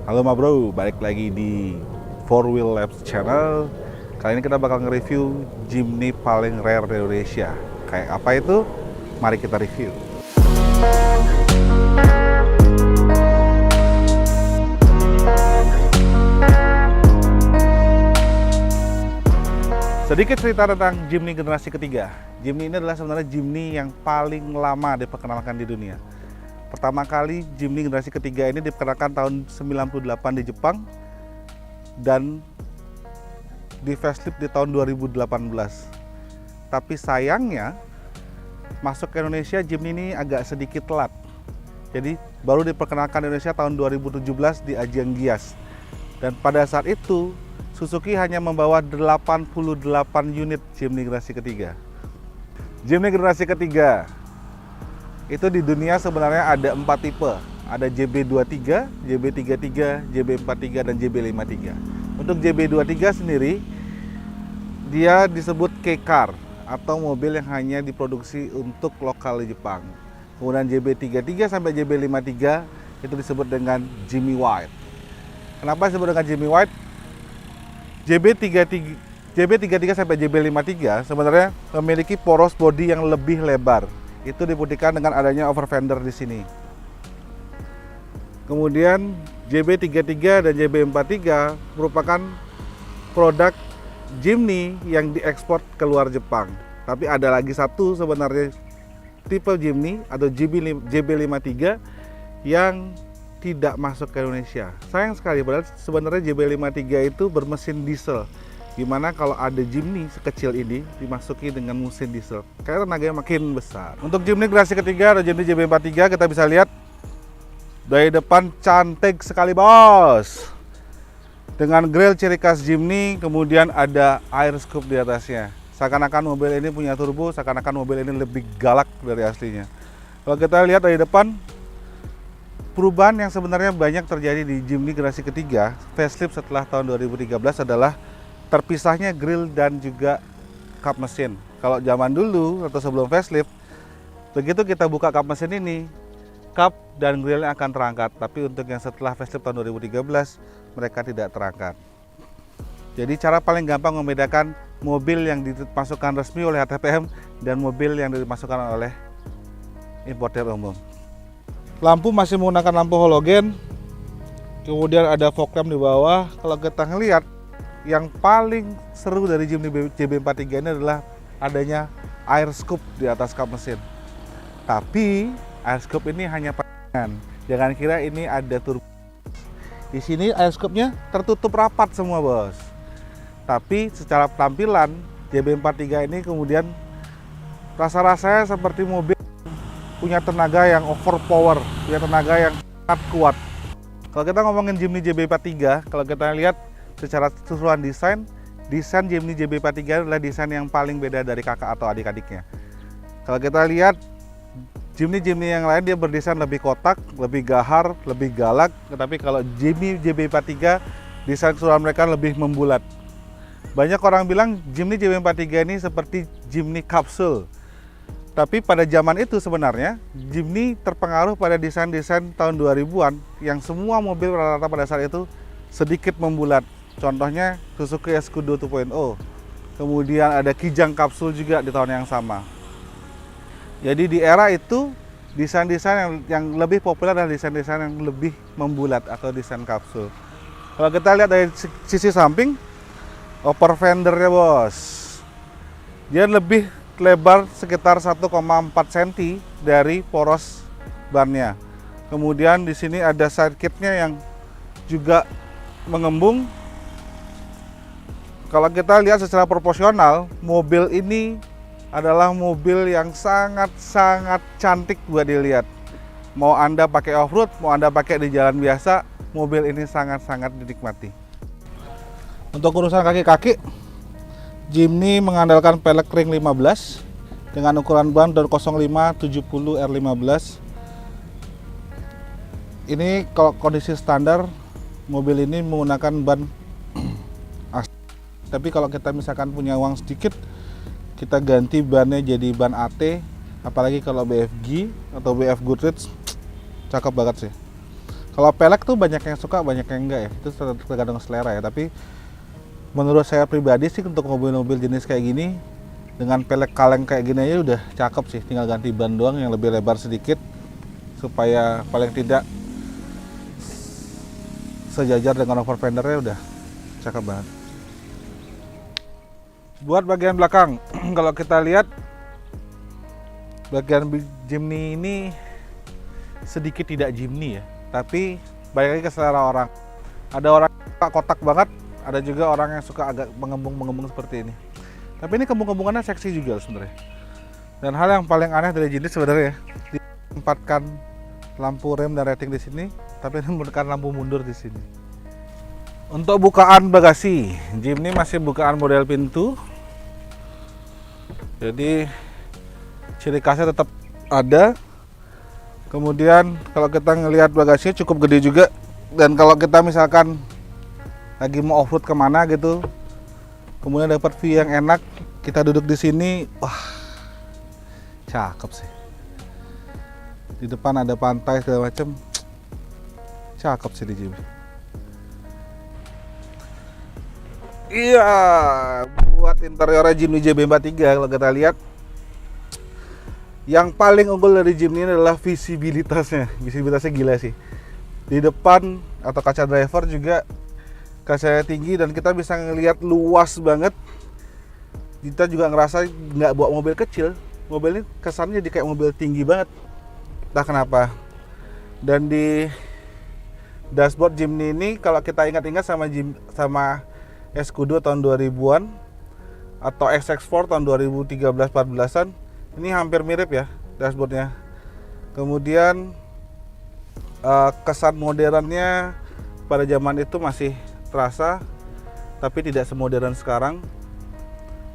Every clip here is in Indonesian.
Halo Ma Bro, balik lagi di Four Wheel Labs channel. Kali ini kita bakal nge-review Jimny paling rare di Indonesia. Kayak apa itu? Mari kita review. Sedikit cerita tentang Jimny generasi ketiga. Jimny ini adalah sebenarnya Jimny yang paling lama diperkenalkan di dunia. Pertama kali Jimny generasi ketiga ini diperkenalkan tahun 98 di Jepang dan di facelift di tahun 2018. Tapi sayangnya masuk ke Indonesia Jimny ini agak sedikit telat. Jadi baru diperkenalkan di Indonesia tahun 2017 di Ajang Gias. Dan pada saat itu Suzuki hanya membawa 88 unit Jimny generasi ketiga. Jimny generasi ketiga itu di dunia sebenarnya ada 4 tipe. Ada JB23, JB33, JB43, dan JB53. Untuk JB23 sendiri, dia disebut K-Car atau mobil yang hanya diproduksi untuk lokal di Jepang. Kemudian JB33 sampai JB53 itu disebut dengan Jimmy White. Kenapa disebut dengan Jimmy White? JB33 sampai JB53 sebenarnya memiliki poros bodi yang lebih lebar. Itu dibuktikan dengan adanya over fender di sini. Kemudian JB33 dan JB43 merupakan produk Jimny yang diekspor ke luar Jepang. Tapi ada lagi satu sebenarnya tipe Jimny atau JB53 yang tidak masuk ke Indonesia. Sayang sekali, padahal sebenarnya JB53 itu bermesin diesel. Gimana kalau ada Jimny sekecil ini dimasuki dengan mesin diesel? Karena tenaganya makin besar. Untuk Jimny generasi ketiga atau Jimny JB43 kita bisa lihat dari depan cantik sekali bos. Dengan grill ciri khas Jimny, kemudian ada air scoop di atasnya. Seakan-akan mobil ini punya turbo, seakan-akan mobil ini lebih galak dari aslinya. Kalau kita lihat dari depan, perubahan yang sebenarnya banyak terjadi di Jimny generasi ketiga facelift setelah tahun 2013 adalah terpisahnya grill dan juga kap mesin. Kalau zaman dulu atau sebelum facelift, begitu kita buka kap mesin ini, kap dan grillnya akan terangkat. Tapi untuk yang setelah facelift tahun 2013, mereka tidak terangkat. Jadi cara paling gampang membedakan mobil yang dimasukkan resmi oleh HTPM dan mobil yang dimasukkan oleh importer umum. Lampu masih menggunakan lampu halogen. Kemudian ada fog lamp di bawah. Kalau kita ngelihat, yang paling seru dari Jimny JB43 ini adalah adanya air scoop di atas kap mesin. Tapi air scoop ini hanya pandangan. Jangan kira ini ada turbo. Di sini air scoopnya tertutup rapat semua bos. Tapi secara tampilan JB43 ini kemudian rasa-rasanya seperti mobil punya tenaga yang overpower, punya tenaga yang sangat kuat. Kalau kita ngomongin Jimny JB43, kalau kita lihat secara keseluruhan desain Jimny JB43 adalah desain yang paling beda dari kakak atau adik-adiknya. Kalau kita lihat Jimny yang lain dia berdesain lebih kotak, lebih gahar, lebih galak. Tetapi kalau Jimny JB43 desain keseluruhan mereka lebih membulat. Banyak orang bilang Jimny JB43 ini seperti Jimny kapsul. Tapi pada zaman itu sebenarnya Jimny terpengaruh pada desain-desain tahun 2000-an yang semua mobil rata-rata pada saat itu sedikit membulat. Contohnya Suzuki Escudo 2.0. Kemudian ada Kijang kapsul juga di tahun yang sama. Jadi di era itu desain-desain yang lebih populer adalah desain-desain yang lebih membulat atau desain kapsul. Kalau kita lihat dari sisi samping, upper fendernya bos, dia lebih lebar sekitar 1,4 cm dari poros bannya. Kemudian di sini ada side kitnya yang juga mengembung. Kalau kita lihat secara proporsional, mobil ini adalah mobil yang sangat-sangat cantik buat dilihat. Mau Anda pakai off-road, mau Anda pakai di jalan biasa, mobil ini sangat-sangat dinikmati. Untuk urusan kaki-kaki, Jimny mengandalkan pelek ring 15 dengan ukuran ban 0570 R15. Ini kalau kondisi standar, mobil ini menggunakan ban Tapi kalau kita misalkan punya uang sedikit, kita ganti bannya jadi ban AT, apalagi kalau BFG atau BF Goodrich, cakep banget sih. Kalau pelek tuh banyak yang suka, banyak yang enggak ya. Itu tergantung selera ya. Tapi menurut saya pribadi sih untuk mobil-mobil jenis kayak gini dengan pelek kaleng kayak gini aja udah cakep sih. Tinggal ganti ban doang yang lebih lebar sedikit supaya paling tidak sejajar dengan over fendernya udah cakep banget. Buat bagian belakang, kalau kita lihat bagian Jimny ini sedikit tidak Jimny ya, tapi balik lagi ke selera orang. Ada orang yang suka kotak banget, ada juga orang yang suka agak mengembung-mengembung seperti ini. Tapi ini kembung-kembungannya seksi juga sebenarnya. Dan hal yang paling aneh dari Jimny sebenarnya ditempatkan lampu rem dan rating di sini, tapi menempatkan lampu mundur di sini. Untuk bukaan bagasi, Jimny masih bukaan model pintu. Jadi ciri khasnya tetap ada. Kemudian kalau kita ngelihat bagasinya cukup gede juga. Dan kalau kita misalkan lagi mau off-road kemana gitu, kemudian dapat view yang enak, kita duduk di sini, wah, cakep sih. Di depan ada pantai segala macem, cakep sih di Jimny. Iya, buat interiornya Jimny JB43 kalau kita lihat, yang paling unggul dari Jimny ini adalah visibilitasnya. Visibilitasnya gila sih. Di depan atau kaca driver juga kacanya tinggi dan kita bisa ngelihat luas banget. Kita juga ngerasa nggak bawa mobil kecil. Mobil ini kesannya jadi kayak mobil tinggi banget. Entah kenapa. Dan di dashboard Jimny ini kalau kita ingat-ingat sama Escudo tahun 2000-an atau XX4 tahun 2013-14an, ini hampir mirip ya dashboardnya. Kemudian kesan modernnya pada zaman itu masih terasa, tapi tidak semodern sekarang.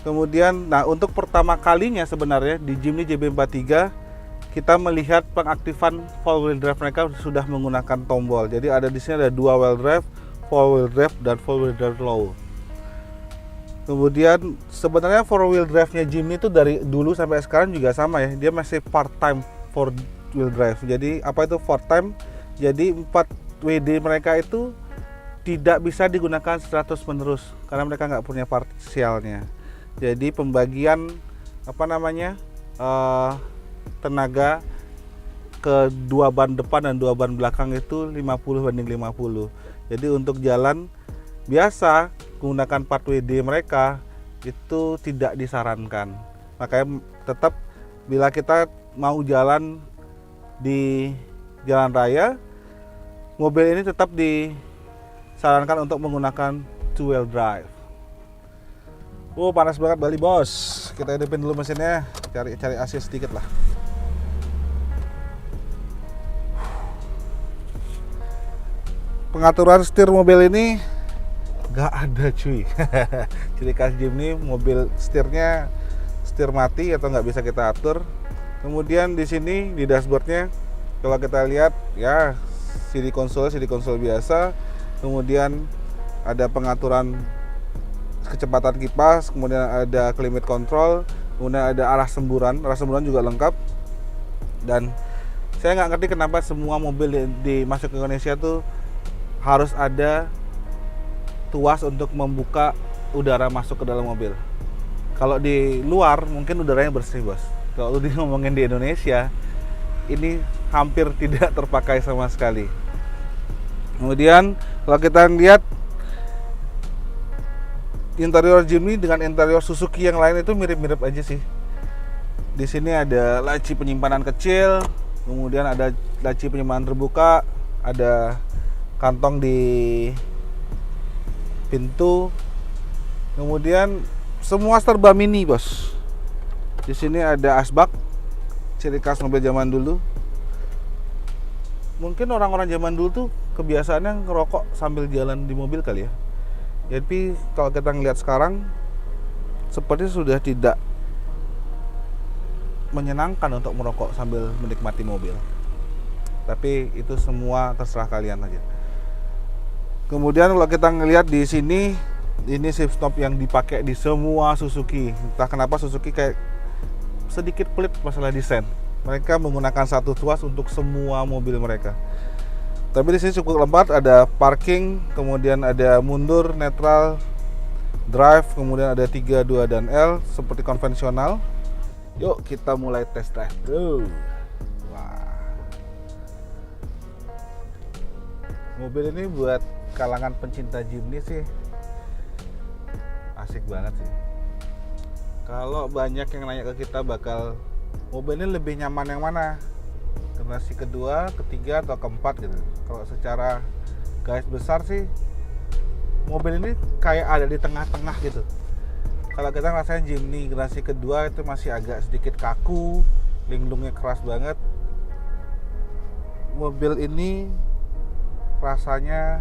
Kemudian, nah untuk pertama kalinya sebenarnya di Jimny JB43 kita melihat pengaktifan 4-wheel drive mereka sudah menggunakan tombol. Jadi ada di sini ada 2-wheel drive, 4-wheel drive, dan 4-wheel drive low. Kemudian sebenarnya 4-wheel drive-nya Jimny itu dari dulu sampai sekarang juga sama ya. Dia masih part-time 4-wheel drive. Jadi apa itu part-time? Jadi 4WD mereka itu tidak bisa digunakan 100 menerus karena mereka nggak punya parsialnya. Jadi pembagian tenaga ke 2 ban depan dan 2 ban belakang itu 50/50. Jadi untuk jalan biasa menggunakan 4WD mereka itu tidak disarankan. Makanya tetap bila kita mau jalan di jalan raya, mobil ini tetap disarankan untuk menggunakan 2-wheel drive. Panas banget Bali bos. Kita hidupin dulu mesinnya, cari AC sedikit lah. Pengaturan setir mobil ini gak ada cuy. Ciri khas Jimny mobil setirnya setir mati atau nggak bisa kita atur. Kemudian di sini di dashboardnya kalau kita lihat ya CD konsol biasa. Kemudian ada pengaturan kecepatan kipas, kemudian ada climate control, kemudian ada arah semburan juga lengkap. Dan saya nggak ngerti kenapa semua mobil di masuk ke Indonesia tuh harus ada tuas untuk membuka udara masuk ke dalam mobil. Kalau di luar mungkin udaranya bersih bos. Kalau ngomongin di Indonesia, ini hampir tidak terpakai sama sekali. Kemudian kalau kita lihat interior Jimny dengan interior Suzuki yang lain itu mirip-mirip aja sih. Di sini ada laci penyimpanan kecil, kemudian ada laci penyimpanan terbuka, ada kantong di pintu, kemudian semua serba mini bos. Di sini ada asbak, ciri khas mobil zaman dulu. Mungkin orang-orang zaman dulu tuh kebiasaannya ngerokok sambil jalan di mobil kali ya. Jadi kalau kita ngeliat sekarang, seperti sudah tidak menyenangkan untuk merokok sambil menikmati mobil. Tapi itu semua terserah kalian aja. Kemudian kalau kita ngelihat di sini, ini shift knob yang dipakai di semua Suzuki. Entah kenapa Suzuki kayak sedikit pelit masalah desain. Mereka menggunakan satu tuas untuk semua mobil mereka. Tapi di sini cukup lebat, ada parking, kemudian ada mundur, netral, drive, kemudian ada 3, 2, dan L seperti konvensional. Yuk kita mulai test drive, bro. Wah. Mobil ini buat kalangan pencinta Jimny sih asik banget sih. Kalau banyak yang nanya ke kita bakal mobil ini lebih nyaman yang mana? Generasi kedua, ketiga, atau keempat gitu. Kalau secara garis besar sih mobil ini kayak ada di tengah-tengah gitu. Kalau kita ngerasain Jimny generasi kedua itu masih agak sedikit kaku, linglungnya keras banget. Mobil ini rasanya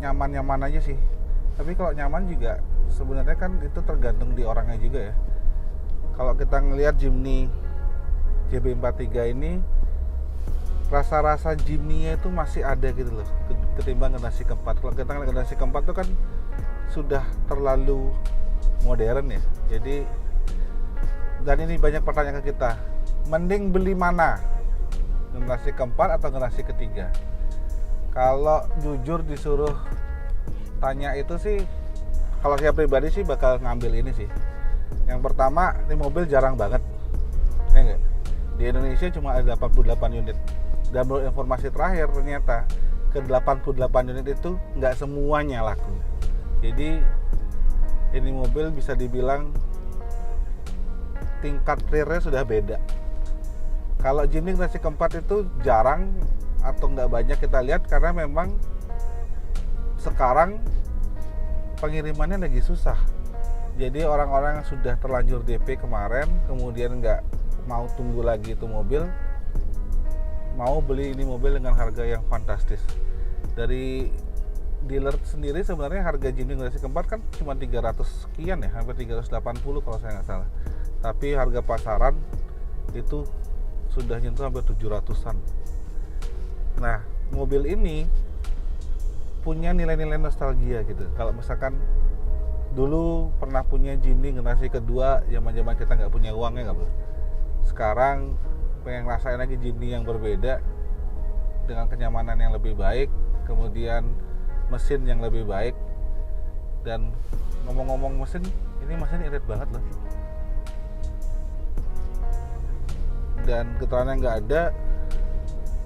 nyaman-nyaman aja sih. Tapi kalau nyaman juga sebenarnya kan itu tergantung di orangnya juga ya. Kalau kita ngelihat Jimny JB43 ini, rasa-rasa Jimny-nya itu masih ada gitu loh ketimbang generasi keempat. Kalau kita ngelihat generasi keempat itu kan sudah terlalu modern ya. Jadi, dan ini banyak pertanyaan ke kita, mending beli mana? Generasi keempat atau generasi ketiga? Kalau jujur disuruh tanya itu sih, kalau saya pribadi sih bakal ngambil ini sih. Yang pertama, ini mobil jarang banget, ya enggak? Di Indonesia cuma ada 88 unit. Dan menurut informasi terakhir ternyata ke 88 unit itu nggak semuanya laku. Jadi ini mobil bisa dibilang tingkat rare-nya sudah beda. Kalau Jimny generasi keempat itu jarang atau nggak banyak kita lihat karena memang sekarang pengirimannya lagi susah. Jadi orang-orang yang sudah terlanjur DP kemarin kemudian nggak mau tunggu lagi itu mobil, mau beli ini mobil dengan harga yang fantastis. Dari dealer sendiri sebenarnya harga Jimny generasi keempat kan cuma 300 sekian ya, hampir 380 kalau saya nggak salah. Tapi harga pasaran itu sudah nyentuh hampir 700-an. Nah, mobil ini punya nilai-nilai nostalgia gitu. Kalau misalkan dulu pernah punya Jimny generasi kedua, zaman-zaman kita nggak punya uangnya nggak bro. Sekarang pengen ngerasain lagi Jimny yang berbeda dengan kenyamanan yang lebih baik, kemudian mesin yang lebih baik. Dan ngomong-ngomong mesin, ini mesin irit banget loh. Dan keterangan nggak ada,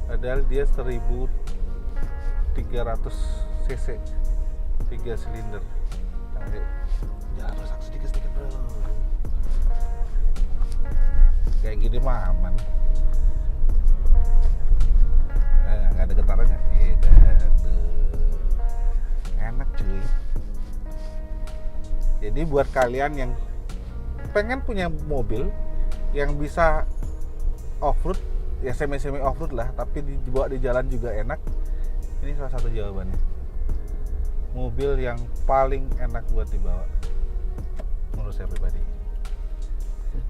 padahal dia 1300 cc 3 silinder. Jangan rusak sedikit-sedikit bro. Kayak gini mah aman. Nggak ada getarannya. Enak cuy. Jadi buat kalian yang pengen punya mobil yang bisa off-road, ya semi-semi off-road lah, tapi dibawa di jalan juga enak, ini salah satu jawabannya. Mobil yang paling enak buat dibawa menurut saya pribadi.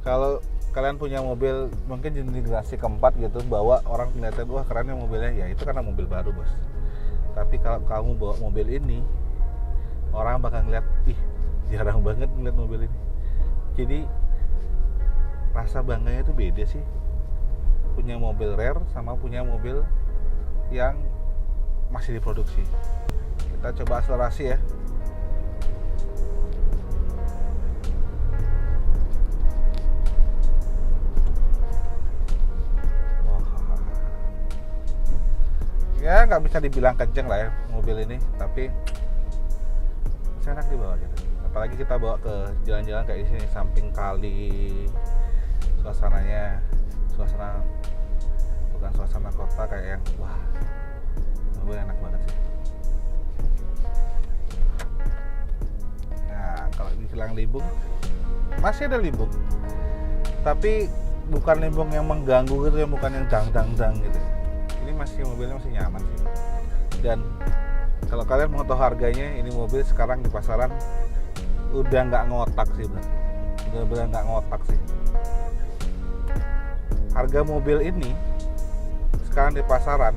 Kalau kalian punya mobil mungkin generasi keempat gitu, bawa orang ngeliatin wah kerennya mobilnya, ya itu karena mobil baru bos. Tapi kalau kamu bawa mobil ini, orang bakal ngeliat, ih jarang banget ngeliat mobil ini. Jadi rasa bangganya itu beda sih, punya mobil rare sama punya mobil yang masih diproduksi. Kita coba akselerasi ya. Ya nggak bisa dibilang kenceng lah ya mobil ini, tapi enak dibawa gitu. Apalagi kita bawa ke jalan-jalan kayak di sini, samping kali, suasananya suasana bukan suasana kota kayak yang wah, mobil enak banget sih. Nah kalau dibilang limbung, masih ada limbung, tapi bukan limbung yang mengganggu gitu ya, bukan yang dang gitu. Ini masih mobilnya masih nyaman sih. Dan kalau kalian mau tahu harganya, ini mobil sekarang di pasaran udah nggak ngotak sih bener. Udah nggak ngotak sih. Harga mobil ini sekarang di pasaran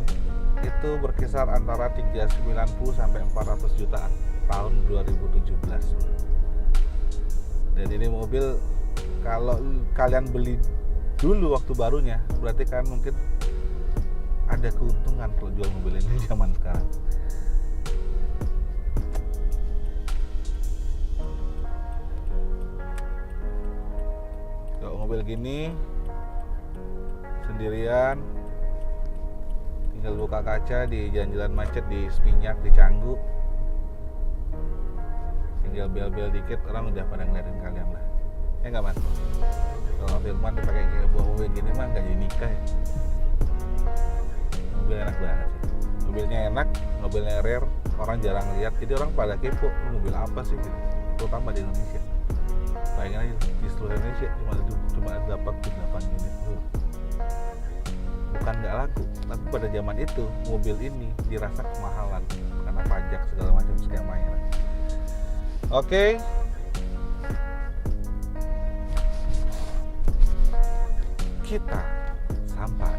itu berkisar antara 390 sampai 400 jutaan tahun 2017. Dan ini mobil kalau kalian beli dulu waktu barunya, berarti kan mungkin ada keuntungan kalau jual mobil ini zaman sekarang. Kalau mobil gini sendirian, tinggal buka kaca di jalan-jalan macet di Seminyak, di Canggu, tinggal bel-bel dikit orang udah pada ngeliatin kalian lah, ya nggak Mas? Kalau Firman dipakai kayak buah mobil gini mah nggak jadi nikah ya. Mobil enak banget sih, mobilnya enak, mobilnya rare, orang jarang lihat, jadi orang pada kepo mobil apa sih gitu, terutama di Indonesia. Bayangin aja di seluruh Indonesia cuma ada 88 unit. Bukan nggak laku, tapi pada zaman itu mobil ini dirasa kemahalan karena pajak segala macam skemanya. Oke. Kita sampai.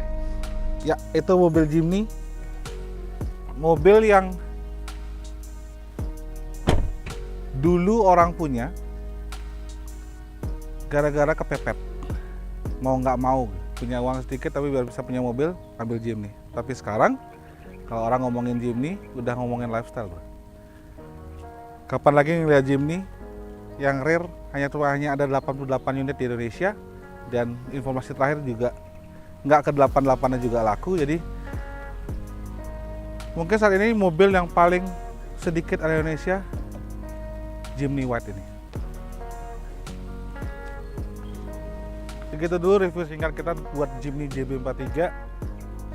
Ya, itu mobil Jimny. Mobil yang dulu orang punya gara-gara kepepet. Mau nggak mau punya uang sedikit tapi biar bisa punya mobil, ambil Jimny. Tapi sekarang kalau orang ngomongin Jimny udah ngomongin lifestyle, bro. Kapan lagi ngeliat Jimny yang rare hanya ada 88 unit di Indonesia, dan informasi terakhir juga nggak ke 88-nya juga laku. Jadi mungkin saat ini mobil yang paling sedikit ada di Indonesia Jimny White ini. Begitu dulu review singkat kita buat Jimny JB43.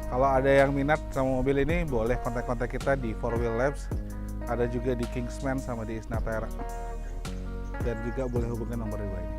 Kalau ada yang minat sama mobil ini boleh kontak-kontak kita di 4Wheel Labs, ada juga di Kingsman sama di Isnatera, dan juga boleh hubungi nomor di bawah ini.